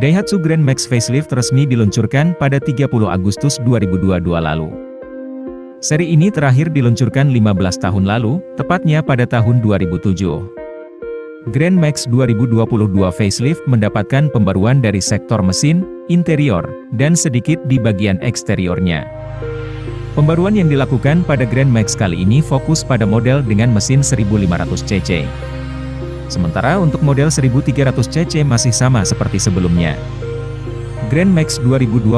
Daihatsu Grand Max Facelift resmi diluncurkan pada 30 Agustus 2022 lalu. Seri ini terakhir diluncurkan 15 tahun lalu, tepatnya pada tahun 2007. Grand Max 2022 Facelift mendapatkan pembaruan dari sektor mesin, interior, dan sedikit di bagian eksteriornya. Pembaruan yang dilakukan pada Grand Max kali ini fokus pada model dengan mesin 1500 cc. Sementara untuk model 1300 cc masih sama seperti sebelumnya. Grand Max 2022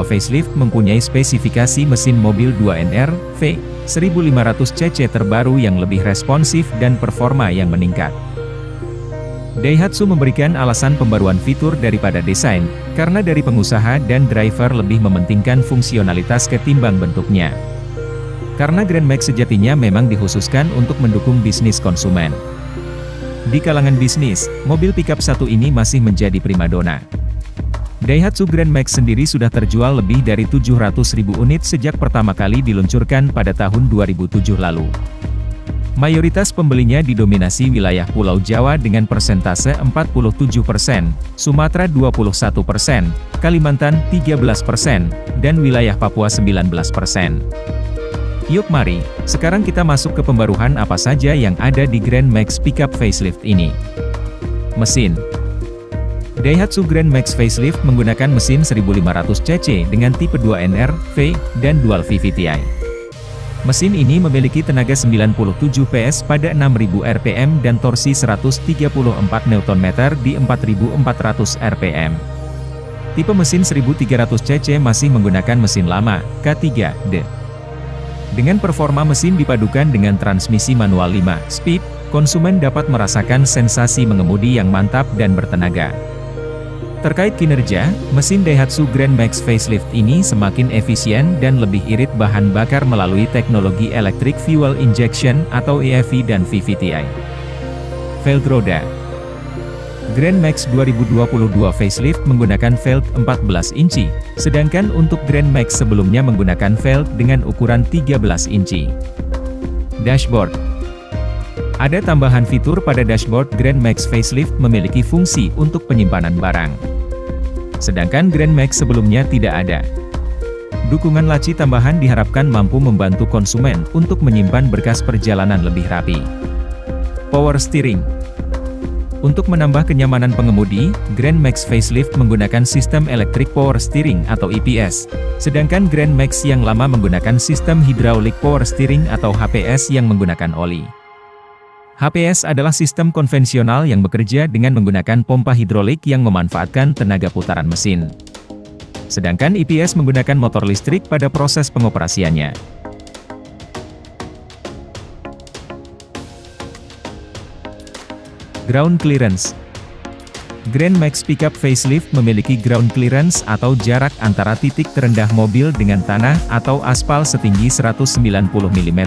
Facelift mempunyai spesifikasi mesin mobil 2NR V 1500 cc terbaru yang lebih responsif dan performa yang meningkat. Daihatsu memberikan alasan pembaruan fitur daripada desain, karena dari pengusaha dan driver lebih mementingkan fungsionalitas ketimbang bentuknya. Karena Grand Max sejatinya memang dikhususkan untuk mendukung bisnis konsumen. Di kalangan bisnis, mobil pickup satu ini masih menjadi primadona. Daihatsu Grand Max sendiri sudah terjual lebih dari 700.000 unit sejak pertama kali diluncurkan pada tahun 2007 lalu. Mayoritas pembelinya didominasi wilayah Pulau Jawa dengan persentase 47%, Sumatera 21%, Kalimantan 13%, dan wilayah Papua 19%. Yuk mari, sekarang kita masuk ke pembaruan apa saja yang ada di Grand Max Pickup Facelift ini. Mesin. Daihatsu Grand Max Facelift menggunakan mesin 1500 cc dengan tipe 2NR, V, dan Dual VVTi. Mesin ini memiliki tenaga 97 PS pada 6000 rpm dan torsi 134 Nm di 4400 rpm. Tipe mesin 1300 cc masih menggunakan mesin lama, K3D. Dengan performa mesin dipadukan dengan transmisi manual 5-speed, konsumen dapat merasakan sensasi mengemudi yang mantap dan bertenaga. Terkait kinerja, mesin Daihatsu Grand Max Facelift ini semakin efisien dan lebih irit bahan bakar melalui teknologi Electric Fuel Injection atau EFI dan VVTi. Velg roda. Grand Max 2022 Facelift menggunakan velg 14 inci, sedangkan untuk Grand Max sebelumnya menggunakan velg dengan ukuran 13 inci. Dashboard. Ada tambahan fitur pada dashboard Grand Max Facelift memiliki fungsi untuk penyimpanan barang. Sedangkan Grand Max sebelumnya tidak ada. Dukungan laci tambahan diharapkan mampu membantu konsumen untuk menyimpan berkas perjalanan lebih rapi. Power steering. Untuk menambah kenyamanan pengemudi, Grand Max Facelift menggunakan sistem Electric Power Steering atau EPS, sedangkan Grand Max yang lama menggunakan sistem Hydraulic Power Steering atau HPS yang menggunakan oli. HPS adalah sistem konvensional yang bekerja dengan menggunakan pompa hidrolik yang memanfaatkan tenaga putaran mesin. Sedangkan EPS menggunakan motor listrik pada proses pengoperasiannya. Ground clearance. Grand Max Pickup Facelift memiliki ground clearance atau jarak antara titik terendah mobil dengan tanah atau aspal setinggi 190 mm,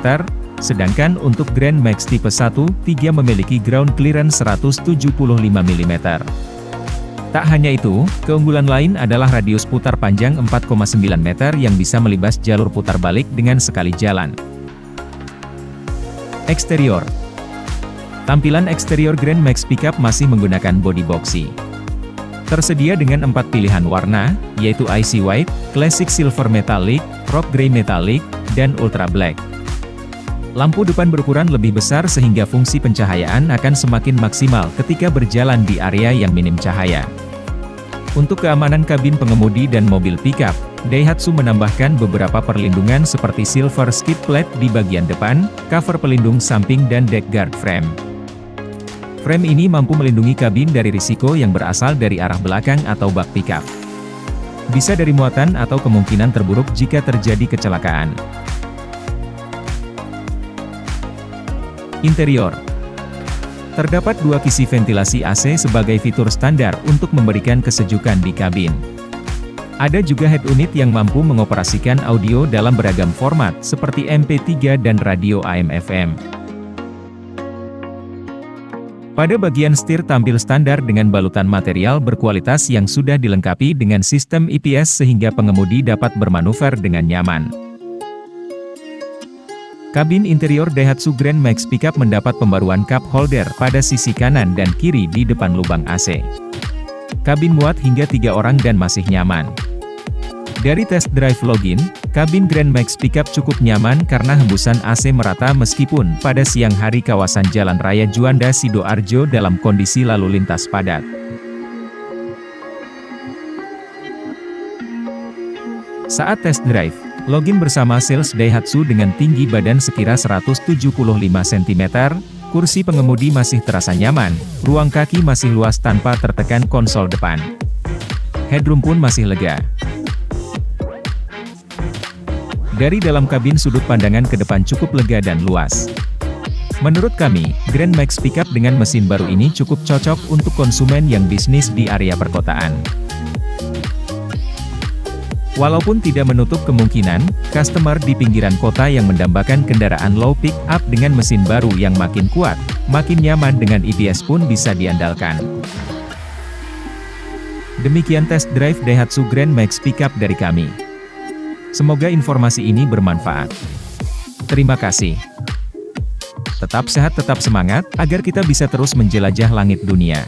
sedangkan untuk Grand Max tipe 1-3 memiliki ground clearance 175 mm. Tak hanya itu, keunggulan lain adalah radius putar panjang 4,9 meter yang bisa melibas jalur putar balik dengan sekali jalan. Eksterior. Tampilan eksterior Grand Max Pickup masih menggunakan body boxy. Tersedia dengan 4 pilihan warna, yaitu Icy White, Classic Silver Metallic, Rock Grey Metallic, dan Ultra Black. Lampu depan berukuran lebih besar sehingga fungsi pencahayaan akan semakin maksimal ketika berjalan di area yang minim cahaya. Untuk keamanan kabin pengemudi dan mobil pickup, Daihatsu menambahkan beberapa perlindungan seperti silver skid plate di bagian depan, cover pelindung samping dan deck guard frame. Frame ini mampu melindungi kabin dari risiko yang berasal dari arah belakang atau bak pickup. Bisa dari muatan atau kemungkinan terburuk jika terjadi kecelakaan. Interior. Terdapat 2 kisi ventilasi AC sebagai fitur standar untuk memberikan kesejukan di kabin. Ada juga head unit yang mampu mengoperasikan audio dalam beragam format seperti MP3 dan radio AM/FM. Pada bagian setir tampil standar dengan balutan material berkualitas yang sudah dilengkapi dengan sistem EPS sehingga pengemudi dapat bermanuver dengan nyaman. Kabin interior Daihatsu Grand Max Pickup mendapat pembaruan cup holder pada sisi kanan dan kiri di depan lubang AC. Kabin muat hingga 3 orang dan masih nyaman. Dari test drive login, kabin Grand Max Pickup cukup nyaman karena hembusan AC merata meskipun pada siang hari kawasan Jalan Raya Juanda Sidoarjo dalam kondisi lalu lintas padat. Saat test drive, login bersama sales Daihatsu dengan tinggi badan sekira 175 cm, kursi pengemudi masih terasa nyaman, ruang kaki masih luas tanpa tertekan konsol depan. Headroom pun masih lega. Dari dalam kabin sudut pandangan ke depan cukup lega dan luas. Menurut kami, Grand Max Pickup dengan mesin baru ini cukup cocok untuk konsumen yang bisnis di area perkotaan. Walaupun tidak menutup kemungkinan, customer di pinggiran kota yang mendambakan kendaraan low pick up dengan mesin baru yang makin kuat, makin nyaman dengan EPS pun bisa diandalkan. Demikian test drive Daihatsu Grand Max Pickup dari kami. Semoga informasi ini bermanfaat. Terima kasih. Tetap sehat, tetap semangat, agar kita bisa terus menjelajah langit dunia.